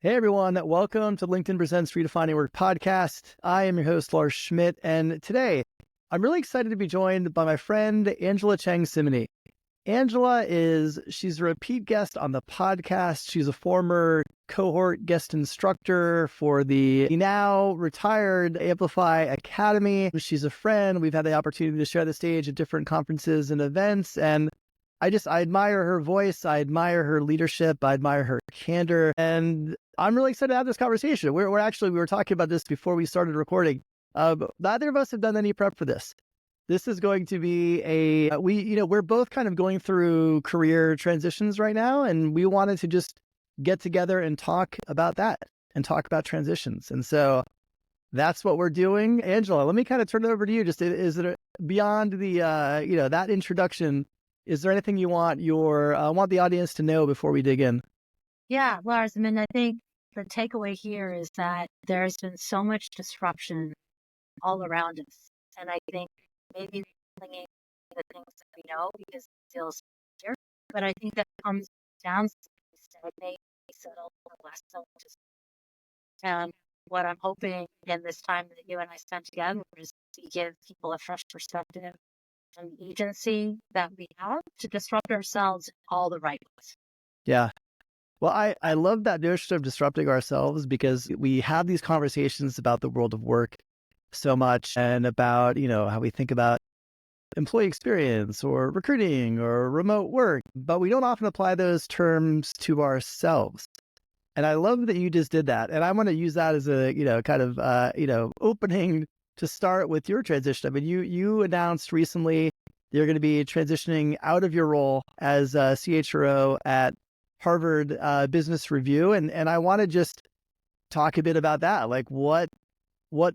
Hey everyone, welcome to LinkedIn Presents Redefining Work podcast. I am your host, Lars Schmidt, and today I'm really excited to be joined by my friend, Angela Cheng-Cimini. She's a repeat guest on the podcast. She's a former cohort guest instructor for the now retired Amplify Academy. She's a friend. We've had the opportunity to share the stage at different conferences and events, and I admire her voice. I admire her leadership. I admire her candor. And I'm really excited to have this conversation. We were talking about this before we started recording. Neither of us have done any prep for this. This is going to be we're both kind of going through career transitions right now, and we wanted to just get together and talk about that and talk about transitions. And so that's what we're doing. Angela, let me kind of turn it over to you. Just is it beyond the that introduction? Is there anything you want the audience to know before we dig in? Yeah, Lars, I think the takeaway here is that there's been so much disruption all around us. And I think maybe clinging to the things that we know because it feels easier. But I think that comes down to stagnate, settle, less just. And what I'm hoping in this time that you and I spend together is to give people a fresh perspective and agency that we have to disrupt ourselves in all the right ways. Yeah. Well, I love that notion of disrupting ourselves because we have these conversations about the world of work so much and about, how we think about employee experience or recruiting or remote work, but we don't often apply those terms to ourselves. And I love that you just did that. And I want to use that as a, opening to start with your transition. I mean, you announced recently you're going to be transitioning out of your role as a CHRO at Harvard Business Review. And I want to just talk a bit about that. Like what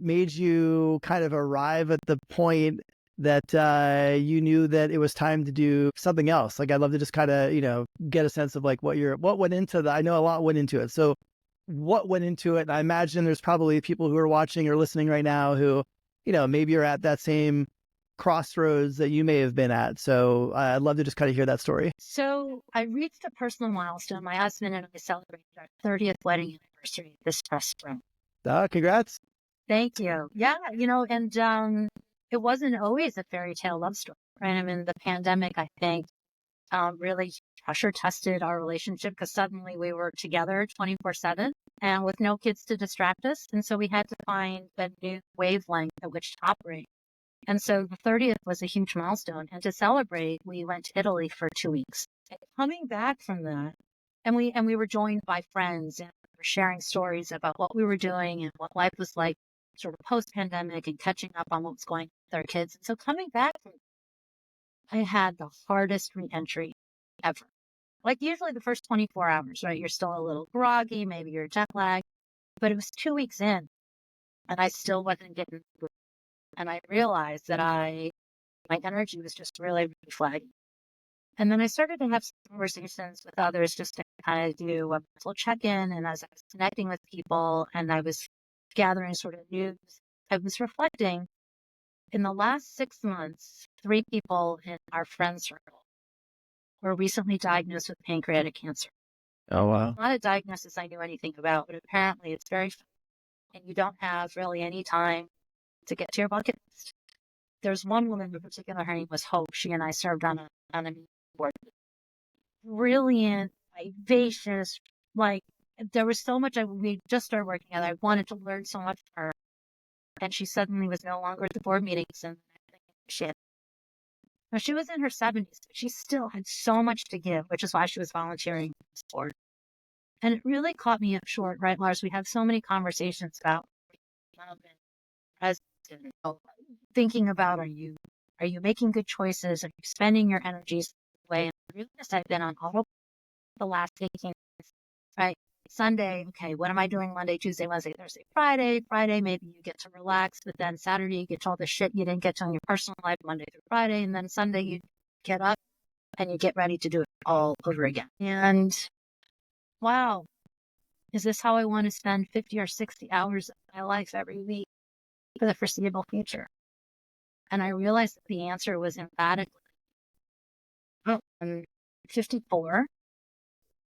made you kind of arrive at the point that you knew that it was time to do something else? Like, I'd love to just kind of, get a sense of like what went into that. I know a lot went into it. So what went into it? And I imagine there's probably people who are watching or listening right now who, maybe are at that same crossroads that you may have been at. So I'd love to just kind of hear that story. So I reached a personal milestone. My husband and I celebrated our 30th wedding anniversary this past spring. Congrats. Thank you. Yeah, and it wasn't always a fairy tale love story, right? I mean, the pandemic, I think, really pressure tested our relationship because suddenly we were together 24/7 and with no kids to distract us. And so we had to find a new wavelength at which to operate. And so the 30th was a huge milestone. And to celebrate, we went to Italy for 2 weeks. And coming back from that, and we were joined by friends and we were sharing stories about what we were doing and what life was like sort of post-pandemic and catching up on what was going on with our kids. And so coming back from I had the hardest re-entry ever. Like usually the first 24 hours, right? You're still a little groggy, maybe you're jet lagged, but it was 2 weeks in and I still wasn't getting through. And I realized that my energy was just really, really flagging. And then I started to have some conversations with others just to kind of do a mental check-in. And as I was connecting with people and I was gathering sort of news, I was reflecting in the last 6 months, 3 people in our friend circle were recently diagnosed with pancreatic cancer. Oh, wow. Not a diagnosis I knew anything about, but apparently it's very fun. And you don't have really any time to get to your bucket list. There's one woman in particular, her name was Hope. She and I served on a board. Brilliant, vivacious, like there was so much we just started working together. I wanted to learn so much from her. And she suddenly was no longer at the board meetings and shit. Now she was in her 70s, but she still had so much to give, which is why she was volunteering for this board. And it really caught me up short, right, Lars? We have so many conversations about president, thinking about are you making good choices? Are you spending your energies the way? And I realized I've been on auto the last 18 months, right? Sunday, okay, what am I doing Monday, Tuesday, Wednesday, Thursday, Friday? Friday, maybe you get to relax, but then Saturday you get to all the shit you didn't get to in your personal life Monday through Friday, and then Sunday you get up and you get ready to do it all over again. And wow, is this how I want to spend 50 or 60 hours of my life every week for the foreseeable future? And I realized that the answer was emphatically, oh, I'm 54,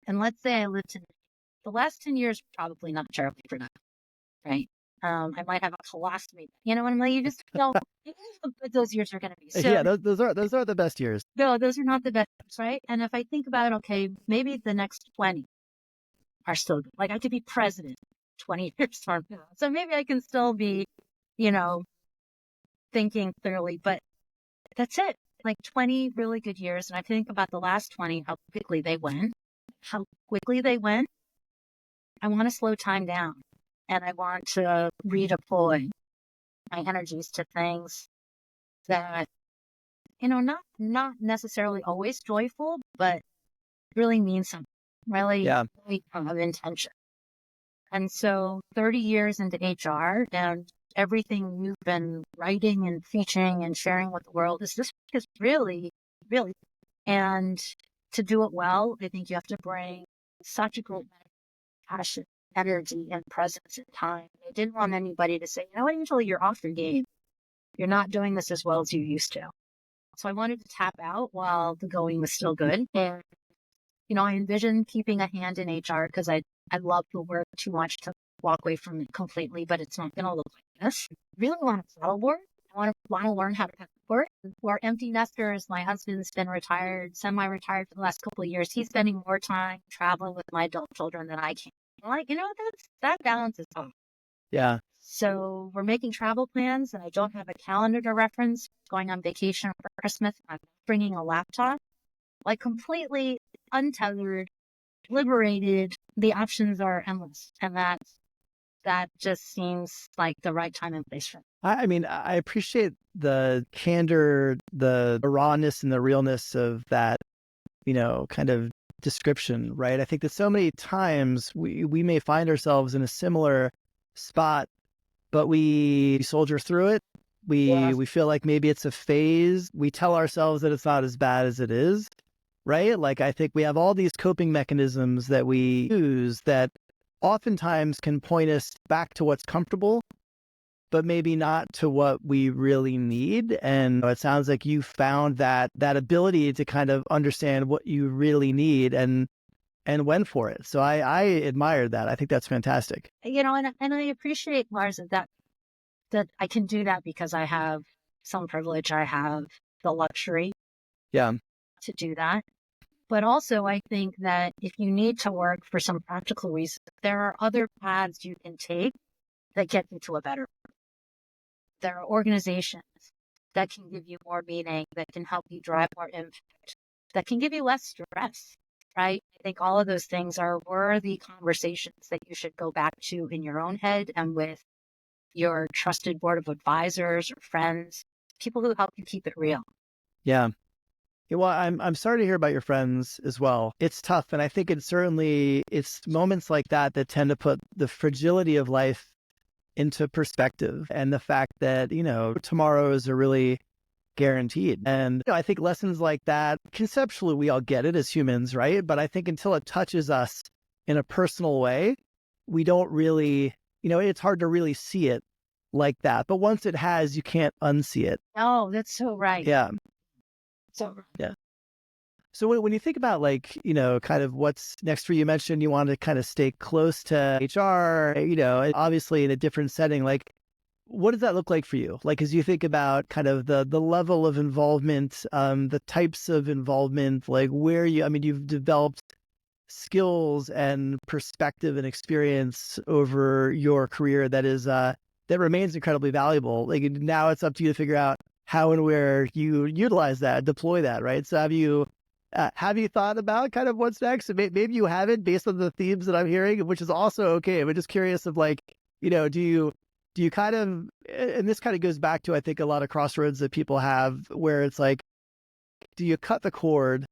and let's say I live to The last 10 years, probably not terribly productive, right? I might have a colostomy, you know what I mean? You just don't, you don't know how good those years are going to be. So Yeah, those are the best years. no, those are not the best, right? And if I think about, okay, maybe the next 20 are still good. Like I could be president 20 years from now. So maybe I can still be, you know, thinking clearly, but that's it. Like 20 really good years. And I think about the last 20, how quickly they went, how quickly they went. I want to slow time down and I want to redeploy my energies to things that, you know, not necessarily always joyful, but really mean something, really, Yeah. really of intention. And so 30 years into HR and everything you've been writing and teaching and sharing with the world is really, really, and to do it well, I think you have to bring such a great amount of passion, energy, and presence and time. I didn't want anybody to say, you know what, Angela, you're off your game. You're not doing this as well as you used to. So I wanted to tap out while the going was still good. And, you know, I envisioned keeping a hand in HR because I love the work too much to walk away from it completely, but it's not going to look like this. I really want to settle work. I want to learn how to work. We're empty nesters. My husband's been retired, semi-retired for the last couple of years. He's spending more time traveling with my adult children than I can. I'm like, you know, that balance is off. Yeah. So we're making travel plans and I don't have a calendar to reference. Going on vacation for Christmas. I'm bringing a laptop, like completely untethered, liberated. The options are endless. And that just seems like the right time and place for me. I mean, I appreciate the candor, the rawness and the realness of that, you know, kind of description, right? I think that so many times we may find ourselves in a similar spot, but we soldier through it. We feel like maybe it's a phase. We tell ourselves that it's not as bad as it is, right? Like I think we have all these coping mechanisms that we use that oftentimes can point us back to what's comfortable, but maybe not to what we really need. And it sounds like you found that ability to kind of understand what you really need and went for it. So I admire that. I think that's fantastic. You know, and I appreciate, Lars, that I can do that because I have some privilege. I have the luxury to do that. But also, I think that if you need to work for some practical reasons, there are other paths you can take that get you to a better. There are organizations that can give you more meaning, that can help you drive more impact, that can give you less stress, right? I think all of those things are worthy conversations that you should go back to in your own head and with your trusted board of advisors or friends, people who help you keep it real. Yeah. Well, I'm sorry to hear about your friends as well. It's tough. And I think it's moments like that that tend to put the fragility of life into perspective and the fact that, you know, tomorrows are really guaranteed. And you know, I think lessons like that, conceptually, we all get it as humans, right? But I think until it touches us in a personal way, we don't really, you know, it's hard to really see it like that. But once it has, you can't unsee it. Oh, that's so right. Yeah. So yeah. So when you think about like, you know, kind of what's next for you, mentioned you want to kind of stay close to HR, you know, obviously in a different setting, like what does that look like for you? Like, as you think about kind of the level of involvement, the types of involvement, like you've developed skills and perspective and experience over your career that remains incredibly valuable. Like now it's up to you to figure out how and where you utilize that, deploy that, right? So have you thought about kind of what's next? Maybe you haven't, based on the themes that I'm hearing, which is also okay. I'm just curious of like, you know, do you kind of, and this kind of goes back to, I think, a lot of crossroads that people have where it's like, do you cut the cord,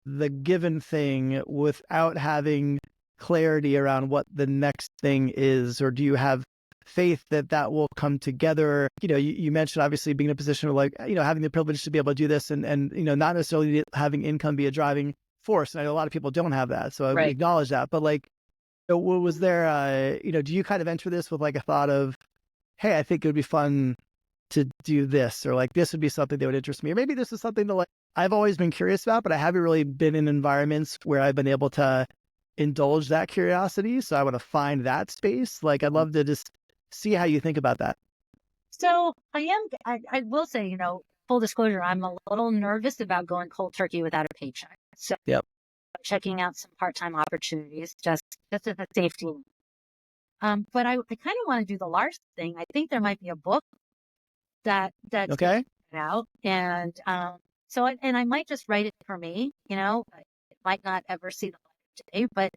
the given thing, without having clarity around what the next thing is? Or do you have faith that will come together? You know, you mentioned obviously being in a position of like, you know, having the privilege to be able to do this and you know, not necessarily having income be a driving force. And I know a lot of people don't have that. So I acknowledge that. But like, was there, you know, do you kind of enter this with like a thought of, hey, I think it would be fun to do this, or like this would be something that would interest me, or maybe this is something that like I've always been curious about, but I haven't really been in environments where I've been able to indulge that curiosity. So I want to find that space. Like, I'd love to just see how you think about that. So I will say, full disclosure, I'm a little nervous about going cold turkey without a paycheck. So Yep. checking out some part-time opportunities, just as a safety. But I kind of want to do the Lars thing. I think there might be a book that's Okay. out, and and I might just write it for me. It might not ever see the light of day, but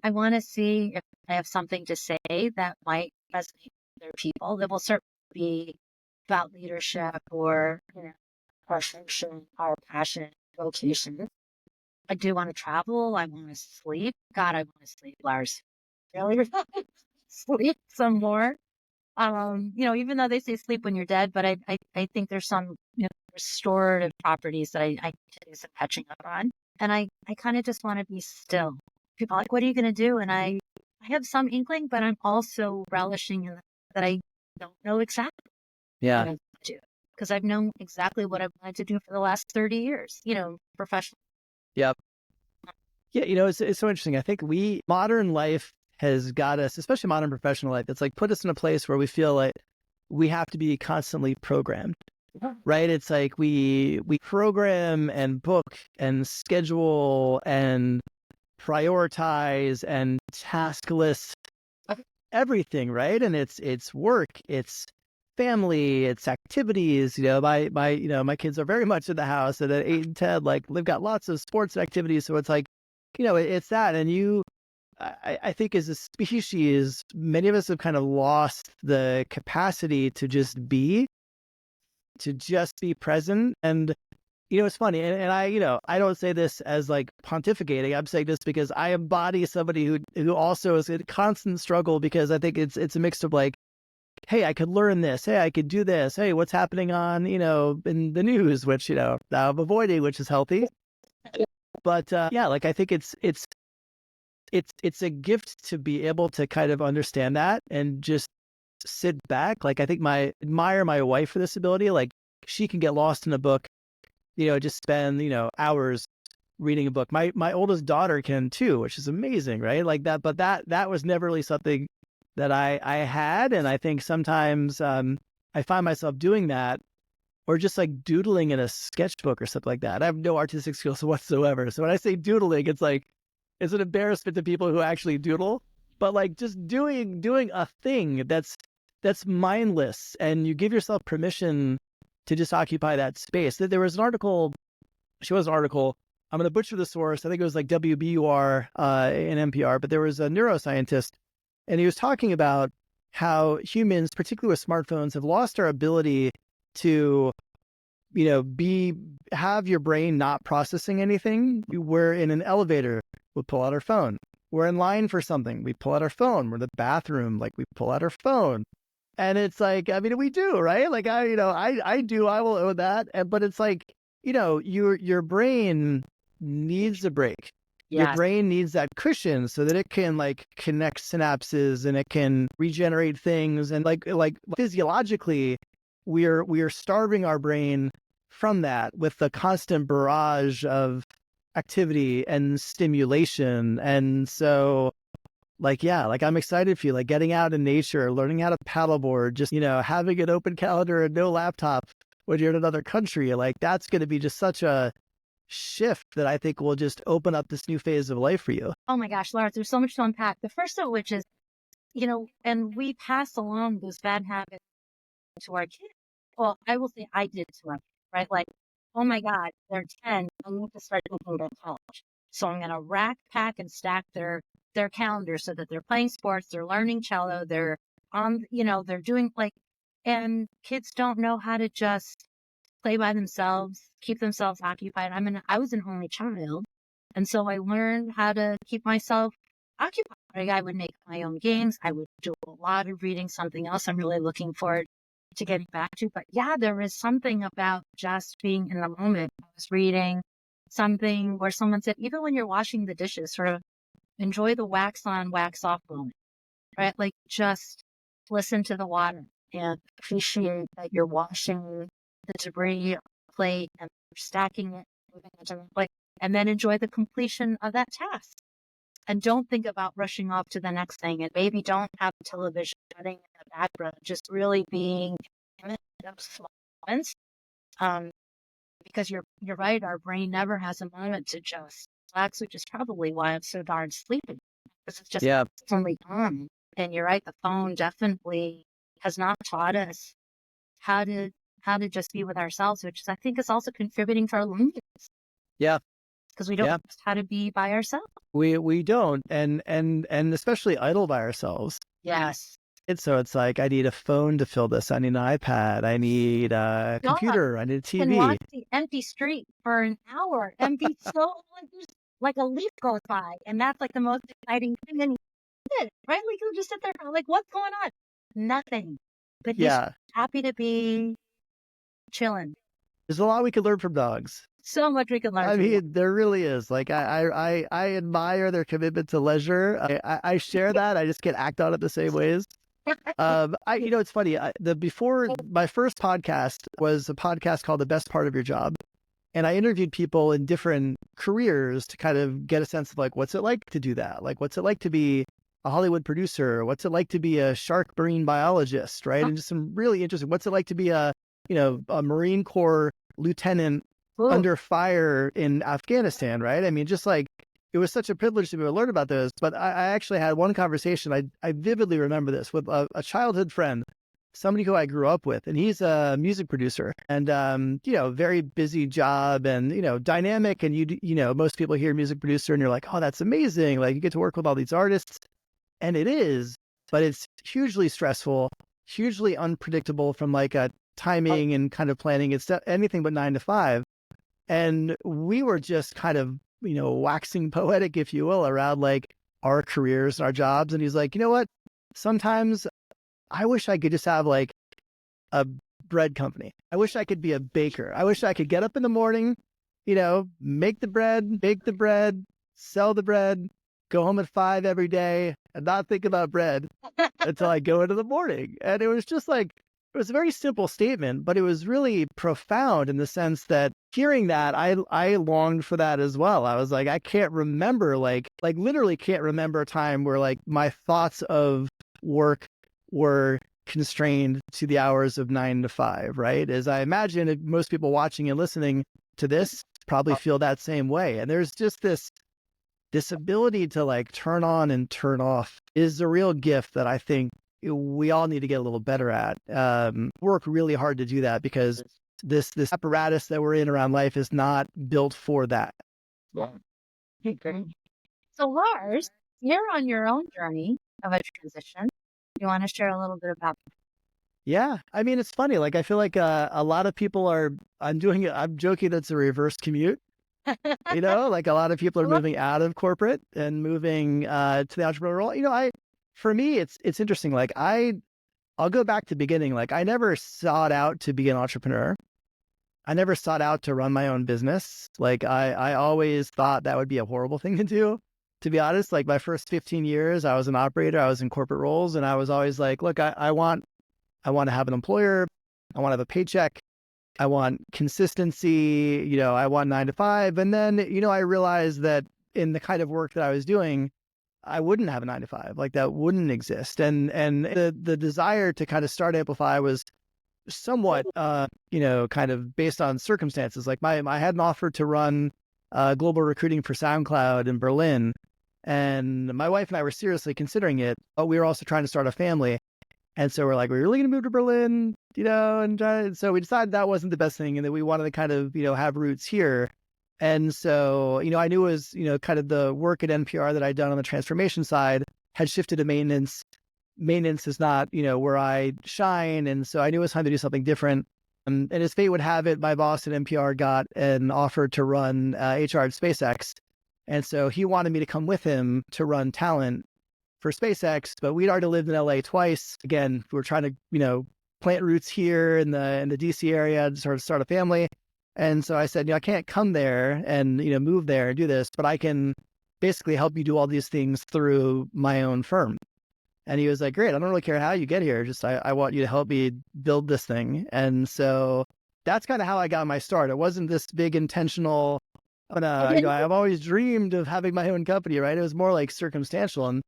I want to see if I have something to say that might resonate with other people. That will certainly be about leadership or our function, our passion, vocation. I do want to travel. I want to sleep. God, I want to sleep, Lars. Really, sleep some more. Even though they say sleep when you're dead, but I think there's some restorative properties that I can do some catching up on. And I kind of just want to be still. People are like, what are you going to do? And I have some inkling, but I'm also relishing in that I don't know exactly what Yeah. I'm going to do. Because I've known exactly what I've wanted to do for the last 30 years, professionally. Yep. Yeah. It's so interesting. I think modern life has got us, especially modern professional life, it's like put us in a place where we feel like we have to be constantly programmed. Right? It's like we program and book and schedule and prioritize and task list everything, right? And it's work, it's family, it's activities. My kids are very much in the house, and at 8 and 10, like they've got lots of sports activities. So it's like, it's that. And I think as a species, many of us have kind of lost the capacity to just be present. And it's funny, and I don't say this as like pontificating. I'm saying this because I embody somebody who also is in constant struggle, because I think it's a mix of like, hey, I could learn this, hey, I could do this, hey, what's happening on in the news, which now I'm avoiding, which is healthy. But yeah, like I think it's a gift to be able to kind of understand that and just sit back. Like I think admire my wife for this ability. Like she can get lost in a book, just spend, hours reading a book. My oldest daughter can too, which is amazing, right? Like that, but that was never really something that I had. And I think sometimes I find myself doing that, or just like doodling in a sketchbook or something like that. I have no artistic skills whatsoever. So when I say doodling, it's like, it's an embarrassment to people who actually doodle, but like just doing a thing that's mindless, and you give yourself permission to just occupy that space. There was an article, I'm going to butcher the source. I think it was like WBUR in NPR, but there was a neuroscientist, and he was talking about how humans, particularly with smartphones, have lost our ability to, have your brain not processing anything. We're in an elevator, we'll pull out our phone. We're in line for something, we pull out our phone. We're in the bathroom, like we pull out our phone. And it's like, I mean, we do, right? Like I do, I will own that. But it's like, your brain needs a break. Your brain needs that cushion so that it can like connect synapses and it can regenerate things. And like physiologically, we are starving our brain from that with the constant barrage of activity and stimulation. And so like, yeah, like I'm excited for you, like getting out in nature, learning how to paddleboard, just, having an open calendar and no laptop when you're in another country. Like that's going to be just such a shift that I think will just open up this new phase of life for you. Oh my gosh, Lars, there's so much to unpack. The first of which is, and we pass along those bad habits to our kids. Well, I will say I did to my kids, right? Like, oh my God, they're 10. I need to start thinking about college. So I'm going to rack, pack, and stack their calendars so that they're playing sports, they're learning cello, they're on, they're doing like, and kids don't know how to just play by themselves, keep themselves occupied. I was an only child. And so I learned how to keep myself occupied. Like, I would make my own games. I would do a lot of reading, something else I'm really looking forward to getting back to. But yeah, there is something about just being in the moment. I was reading something where someone said, even when you're washing the dishes, sort of enjoy the wax on, wax off moment, right? Like just listen to the water and appreciate that you're washing the debris on the plate and you're stacking it, moving it to the plate, and then enjoy the completion of that task. and don't think about rushing off to the next thing, and maybe don't have television running in the background, just really being in of small moments. Because you're right, our brain never has a moment to just relax, which is probably why I'm so darn sleepy. Because it's just constantly on. And you're right, the phone definitely has not taught us how to just be with ourselves, which is, I think, is also contributing to our loneliness. Yeah. Because we don't know how to be by ourselves. We don't, and especially idle by ourselves. Yes. So it's like, I need a phone to fill this. I need an iPad. I need a computer. I need a TV. You can watch the empty street for an hour and be so like a leaf goes by, and that's like the most exciting thing. And right, like you just sit there, like, what's going on? Nothing. But he's happy to be chilling. There's a lot we could learn from dogs. So much we can learn. I mean, there really is. Like, I admire their commitment to leisure. I share that. I just can't act on it the same ways. It's funny. Before my first podcast was a podcast called The Best Part of Your Job. And I interviewed people in different careers to kind of get a sense of, like, what's it like to do that? Like, what's it like to be a Hollywood producer? What's it like to be a shark marine biologist, right? And just some really interesting, what's it like to be a Marine Corps lieutenant under fire in Afghanistan, right? I mean, just like, it was such a privilege to be able to learn about those. But I actually had one conversation, I vividly remember this, with a childhood friend, somebody who I grew up with, and he's a music producer, and very busy job, and dynamic, and most people hear music producer and you're like, oh, that's amazing, like you get to work with all these artists, and it is, but it's hugely stressful, hugely unpredictable from like a timing and kind of planning. It's anything but 9 to 5. And we were just kind of waxing poetic, if you will, around like our careers and our jobs. And he's like, you know what? Sometimes I wish I could just have like a bread company. I wish I could be a baker. I wish I could get up in the morning, make the bread, bake the bread, sell the bread, go home at 5 every day and not think about bread until I go into the morning. And it was just like, it was a very simple statement, but it was really profound in the sense that hearing that, I longed for that as well. I was like, I can't remember, like literally can't remember a time where like my thoughts of work were constrained to the hours of 9 to 5, right? As I imagine most people watching and listening to this probably feel that same way. And there's just this ability to like turn on and turn off is a real gift that I think we all need to get a little better at. Work really hard to do that because this apparatus that we're in around life is not built for that. Okay. So Lars, you're on your own journey of a transition. You want to share a little bit about that? Yeah. I mean, it's funny. Like, I feel like a lot of people I'm joking that's a reverse commute. Like a lot of people are moving out of corporate and moving to the entrepreneurial role. For me, it's interesting. Like I'll go back to the beginning. Like I never sought out to be an entrepreneur. I never sought out to run my own business. Like I always thought that would be a horrible thing to do. To be honest, like my first 15 years, I was an operator. I was in corporate roles, and I was always like, look, I want to have an employer. I want to have a paycheck. I want consistency. I want 9 to 5. And then, I realized that in the kind of work that I was doing, I wouldn't have a 9 to 5, like that wouldn't exist. And the desire to kind of start Amplify was somewhat, kind of based on circumstances. Like I had an offer to run global recruiting for SoundCloud in Berlin. And my wife and I were seriously considering it, but we were also trying to start a family. And so we're like, we're really going to move to Berlin, and so we decided that wasn't the best thing and that we wanted to kind of, have roots here. And so, I knew it was, kind of the work at NPR that I'd done on the transformation side had shifted to maintenance. Maintenance is not, where I shine. And so I knew it was time to do something different. And as fate would have it, my boss at NPR got an offer to run HR at SpaceX. And so he wanted me to come with him to run talent for SpaceX, but we'd already lived in LA twice. Again, we were trying to, plant roots here in the DC area to sort of start a family. And so I said, I can't come there and, move there and do this, but I can basically help you do all these things through my own firm. And he was like, great, I don't really care how you get here. Just, I want you to help me build this thing. And so that's kind of how I got my start. It wasn't this big intentional, But, I've always dreamed of having my own company, right? It was more like circumstantial.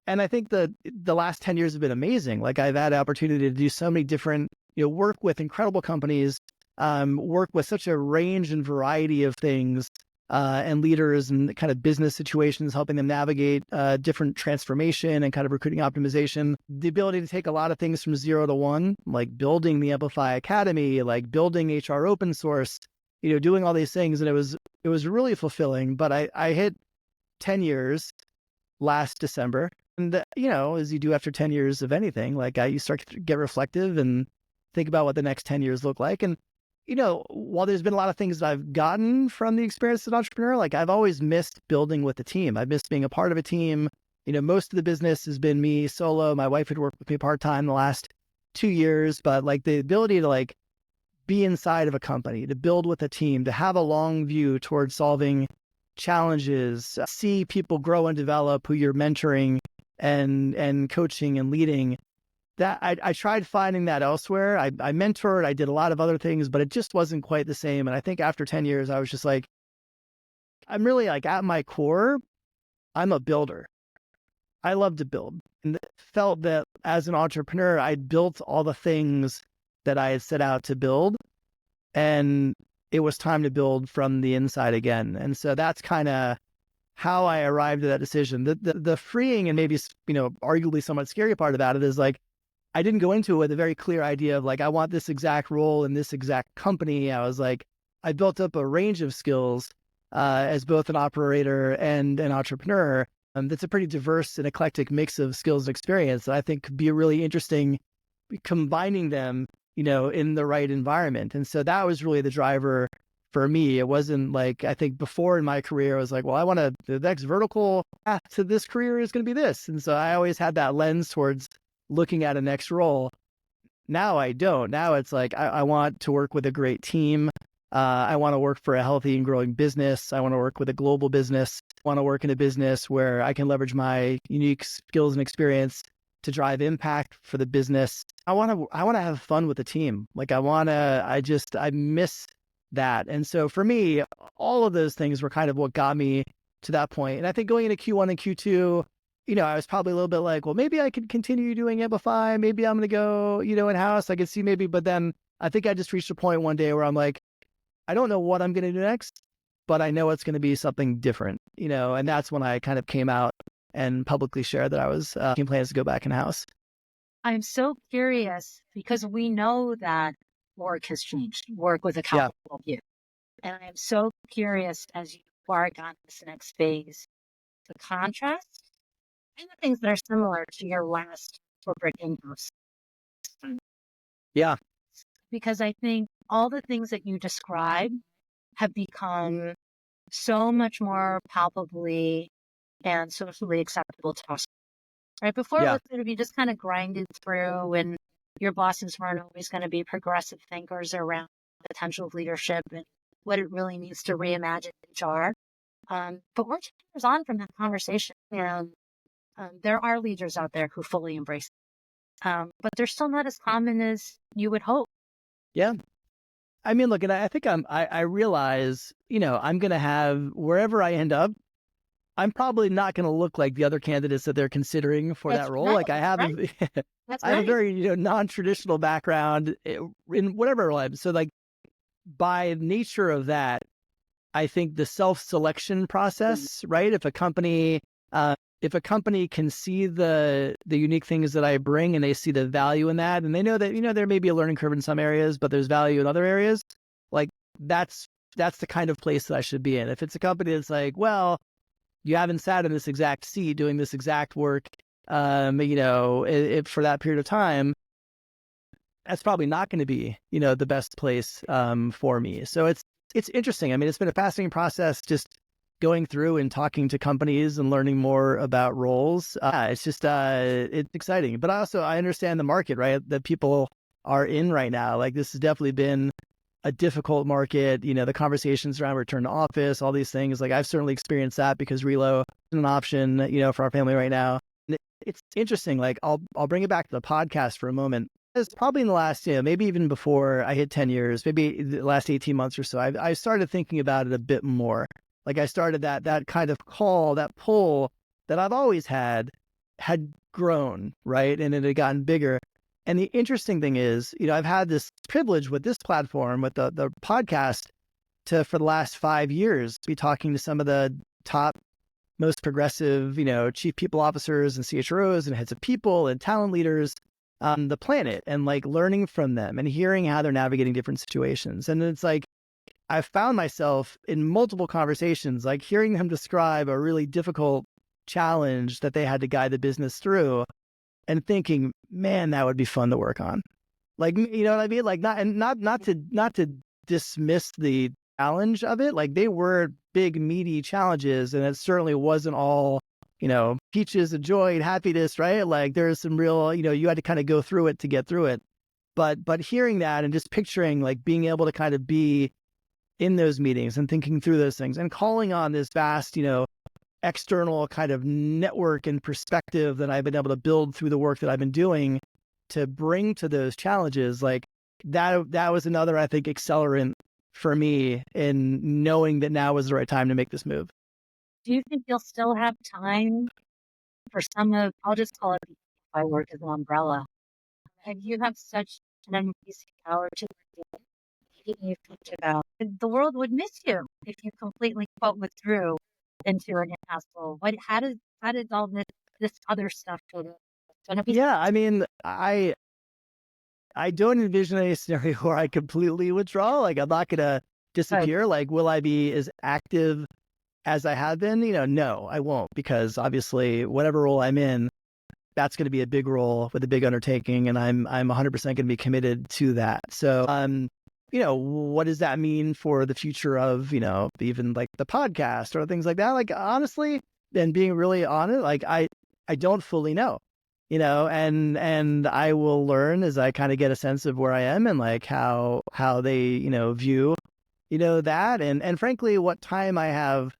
And I think the last 10 years have been amazing. Like I've had the opportunity to do so many different, work with incredible companies, work with such a range and variety of things, and leaders and kind of business situations, helping them navigate different transformation and kind of recruiting optimization. The ability to take a lot of things from 0 to 1, like building the Amplify Academy, like building HR open source, doing all these things. And it was really fulfilling. But I hit 10 years last December. And, as you do after 10 years of anything, like you start to get reflective and think about what the next 10 years look like. And, while there's been a lot of things that I've gotten from the experience as an entrepreneur, like I've always missed building with a team. I've missed being a part of a team. Most of the business has been me solo. My wife had worked with me part-time the last 2 years, but like the ability to like be inside of a company, to build with a team, to have a long view towards solving challenges, see people grow and develop who you're mentoring and coaching and leading. That I tried finding that elsewhere. I mentored, I did a lot of other things, but it just wasn't quite the same. And I think after 10 years, I was just like, I'm really like at my core, I'm a builder. I love to build, and felt that as an entrepreneur, I'd built all the things that I had set out to build, and it was time to build from the inside again. And so that's kind of how I arrived at that decision. The freeing and maybe, arguably somewhat scary part about it is like, I didn't go into it with a very clear idea of like, I want this exact role in this exact company. I was like, I built up a range of skills as both an operator and an entrepreneur. That's a pretty diverse and eclectic mix of skills and experience that I think could be really interesting combining them, in the right environment. And so that was really the driver for me. It wasn't like, I think before in my career, I was like, well, the next vertical path to this career is going to be this. And so I always had that lens towards looking at a next role. Now I don't. Now it's like, I want to work with a great team. I want to work for a healthy and growing business. I want to work with a global business. I want to work in a business where I can leverage my unique skills and experience to drive impact for the business. I want to have fun with the team. Like I miss that. And so for me, all of those things were kind of what got me to that point. And I think going into Q1 and Q2, I was probably a little bit like, well, maybe I could continue doing Amplify. Maybe I'm going to go, in-house. I could see maybe, but then I think I just reached a point one day where I'm like, I don't know what I'm going to do next, but I know it's going to be something different, and that's when I kind of came out and publicly shared that I was making plans to go back in-house. I'm so curious because we know that work has changed, work with a capital view. And I am so curious as you embark on this next phase, the contrast and the things that are similar to your last corporate in-house. Yeah. Because I think all the things that you describe have become so much more palpably and socially acceptable to us. Right? Before it was going to be just kind of grinded through, and your bosses weren't always going to be progressive thinkers around the potential of leadership and what it really means to reimagine HR. But we're 2 years on from that conversation, and there are leaders out there who fully embrace it. But they're still not as common as you would hope. Yeah. I mean, look, and I think I realize, I'm going to have, wherever I end up, I'm probably not going to look like the other candidates that they're considering for that role. Right, like I have, I have a very, non-traditional background in whatever role I'm. So like by nature of that, I think the self-selection process, right? If a company can see the unique things that I bring and they see the value in that, and they know that, there may be a learning curve in some areas, but there's value in other areas, like that's the kind of place that I should be in. If it's a company that's like, well, you haven't sat in this exact seat doing this exact work, for that period of time, that's probably not going to be, the best place for me. So it's interesting. I mean, it's been a fascinating process just going through and talking to companies and learning more about roles. It's just, it's exciting. But I understand the market, right, that people are in right now. Like this has definitely been a difficult market, the conversations around return to office, all these things. Like I've certainly experienced that because relo is an option, for our family right now. And it's interesting. Like I'll bring it back to the podcast for a moment. It's probably in the last, maybe even before I hit 10 years, maybe the last 18 months or so, I started thinking about it a bit more. Like I started that kind of call, that pull that I've always had grown, right? And it had gotten bigger. And the interesting thing is, I've had this privilege with this platform, with the podcast, to for the last 5 years be talking to some of the top, most progressive, chief people officers and CHROs and heads of people and talent leaders on the planet, and like learning from them and hearing how they're navigating different situations. And it's like I've found myself in multiple conversations, like hearing them describe a really difficult challenge that they had to guide the business through, and thinking, man, that would be fun to work on. Like, you know what I mean? Like not to dismiss the challenge of it. Like they were big, meaty challenges, and it certainly wasn't all, peaches and joy and happiness, right? Like there's some real, you had to kind of go through it to get through it. But hearing that and just picturing like being able to kind of be in those meetings and thinking through those things and calling on this vast, external kind of network and perspective that I've been able to build through the work that I've been doing to bring to those challenges, like that was another, I think, accelerant for me in knowing that now was the right time to make this move. Do you think you'll still have time for some of, I'll just call it my work as an umbrella? And you have such an amazing power to you talked about. The world would miss you if you completely withdrew into an in-house role. How did all this other stuff fit in? Yeah, I mean, I don't envision a scenario where I completely withdraw. Like I'm not gonna disappear. Good. Like, will I be as active as I have been? No, I won't, because obviously whatever role I'm in, that's going to be a big role with a big undertaking, and I'm 100% going to be committed to that. So, what does that mean for the future of, even like the podcast or things like that? Like, honestly, and being really honest, like I don't fully know, and I will learn as I kind of get a sense of where I am and like how they, view, that, and frankly, what time I have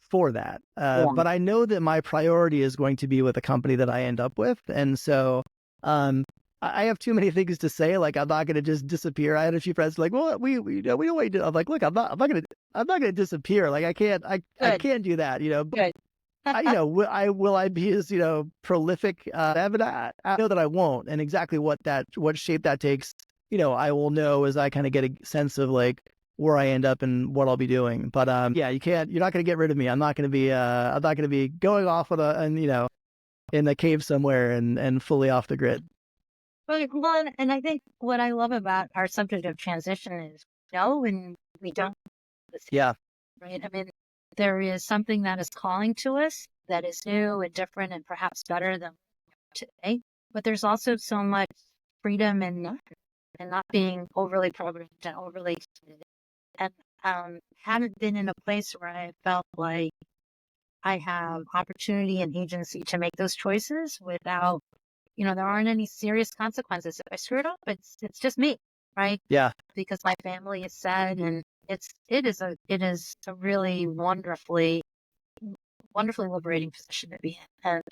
for that. But I know that my priority is going to be with the company that I end up with. And so, I have too many things to say. Like, I'm not going to just disappear. I had a few friends like, well, we don't wait. I'm like, look, I'm not going to disappear. Like, I can't do that, Good. will I be as, prolific? I know that I won't. And exactly what shape that takes, I will know as I kind of get a sense of like where I end up and what I'll be doing. But yeah, you're not going to get rid of me. I'm not going to be going off in a cave somewhere and fully off the grid. Well, and I think what I love about our subject of transition is when we don't. Yeah. Right. I mean, there is something that is calling to us that is new and different and perhaps better than today. But there's also so much freedom and not being overly programmed and overly excited. And haven't been in a place where I felt like I have opportunity and agency to make those choices without, there aren't any serious consequences. If I screw it up, it's just me, right? Yeah. Because my family is sad, and it is a really wonderfully liberating position to be in. And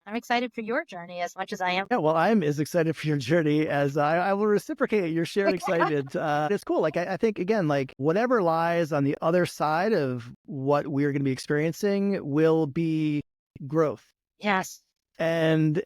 I'm excited for your journey as much as I am. Yeah, well, I'm as excited for your journey as I will reciprocate your shared excitement. It's cool. Like, I think, again, like whatever lies on the other side of what we're going to be experiencing will be growth. Yes. And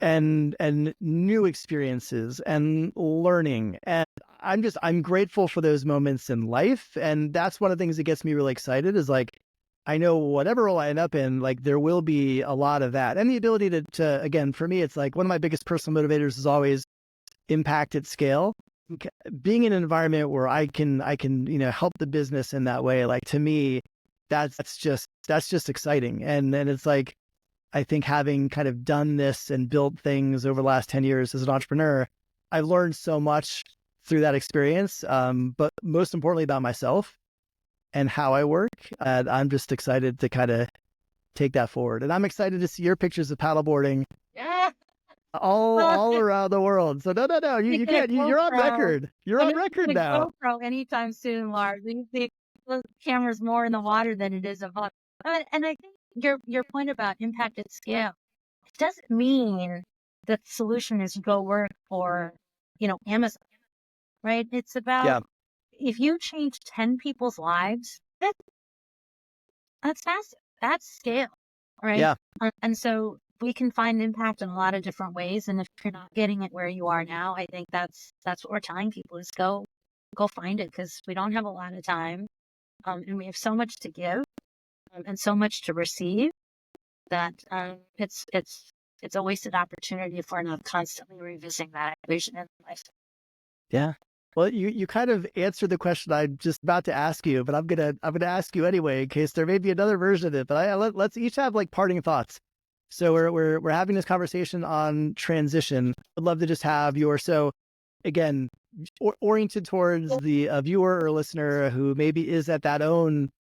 new experiences and learning. And I'm grateful for those moments in life. And that's one of the things that gets me really excited is like, I know whatever role I end up in, like there will be a lot of that. And the ability to again, for me, it's like one of my biggest personal motivators is always impact at scale. Being in an environment where I can, help the business in that way. Like to me, that's just exciting. And it's like, I think having kind of done this and built things over the last 10 years as an entrepreneur, I've learned so much through that experience. But most importantly about myself and how I work. And I'm just excited to kind of take that forward. And I'm excited to see your pictures of paddleboarding all around the world. So no, you can't, you're on record. You're on record now. GoPro anytime soon, Lars. The camera's more in the water than it is above. And I think your point about impact at scale, it doesn't mean that the solution is go work for, Amazon, right? It's about if you change 10 people's lives, That's massive. That's scale, right? Yeah. And so we can find impact in a lot of different ways. And if you're not getting it where you are now, I think that's what we're telling people is go find it, because we don't have a lot of time, and we have so much to give, and so much to receive that it's a wasted opportunity if we're not constantly revisiting that vision in life. Yeah. Well, you kind of answered the question I'm just about to ask you, but I'm gonna ask you anyway in case there may be another version of it. But let's each have like parting thoughts. So we're having this conversation on transition. I'd love to just have your, so again, oriented towards the viewer or listener who maybe is at their own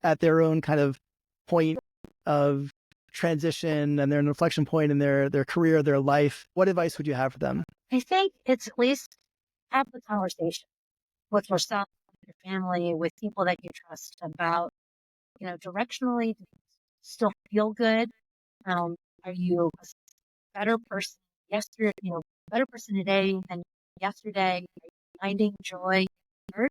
kind of point of transition, and they're an inflection point in their career, their life. What advice would you have for them? I think it's at least have the conversation with yourself, with your family, with people that you trust about, directionally, do you still feel good? Are you a better person yesterday, better person today than yesterday? Are you finding joy here?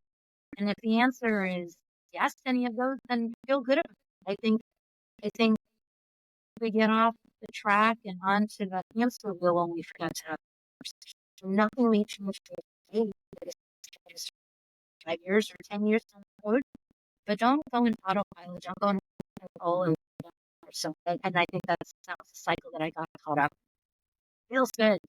And if the answer is yes to any of those, then feel good about it. I think we get off the track and onto the hamster wheel when we forget to have conversation. Nothing may change today, but it's changed 5 years or 10 years down the road. But don't go in autopilot. Don't go in control. And I think that was a cycle that I got caught up. Feels good.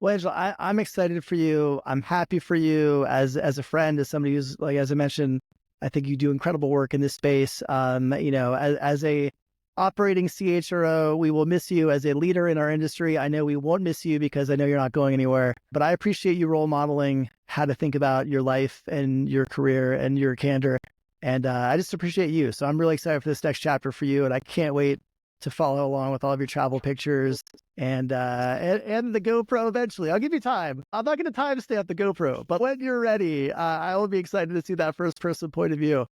Well, Angela, I'm excited for you. I'm happy for you as a friend, as somebody who's, like, as I mentioned, I think you do incredible work in this space. As a operating CHRO, we will miss you. As a leader in our industry, I know we won't miss you because I know you're not going anywhere. But I appreciate you role modeling how to think about your life and your career and your candor. And I just appreciate you. So I'm really excited for this next chapter for you. And I can't wait to follow along with all of your travel pictures and the GoPro eventually. I'll give you time. I'm not going to timestamp the GoPro, but when you're ready, I will be excited to see that first person point of view.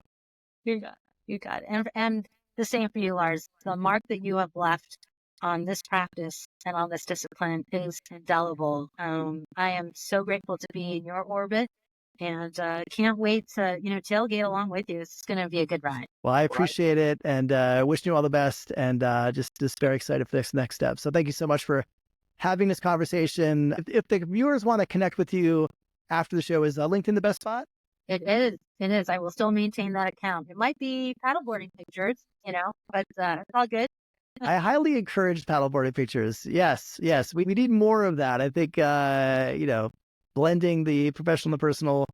You got it. And the same for you, Lars. The mark that you have left on this practice and on this discipline is indelible. I am so grateful to be in your orbit, and can't wait to tailgate along with you. It's going to be a good ride. Well, I appreciate it, and wishing you all the best, and just very excited for this next step. So thank you so much for having this conversation. If the viewers want to connect with you after the show, is LinkedIn the best spot? It is. It is. I will still maintain that account. It might be paddleboarding pictures, but it's all good. I highly encourage paddleboarding pictures. Yes. We need more of that. I think, blending the professional and the personal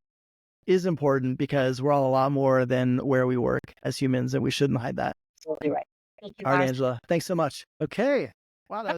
is important because we're all a lot more than where we work as humans, and we shouldn't hide that. Absolutely right. Thank you, All right, Lars. Angela. Thanks so much. Okay. Wow.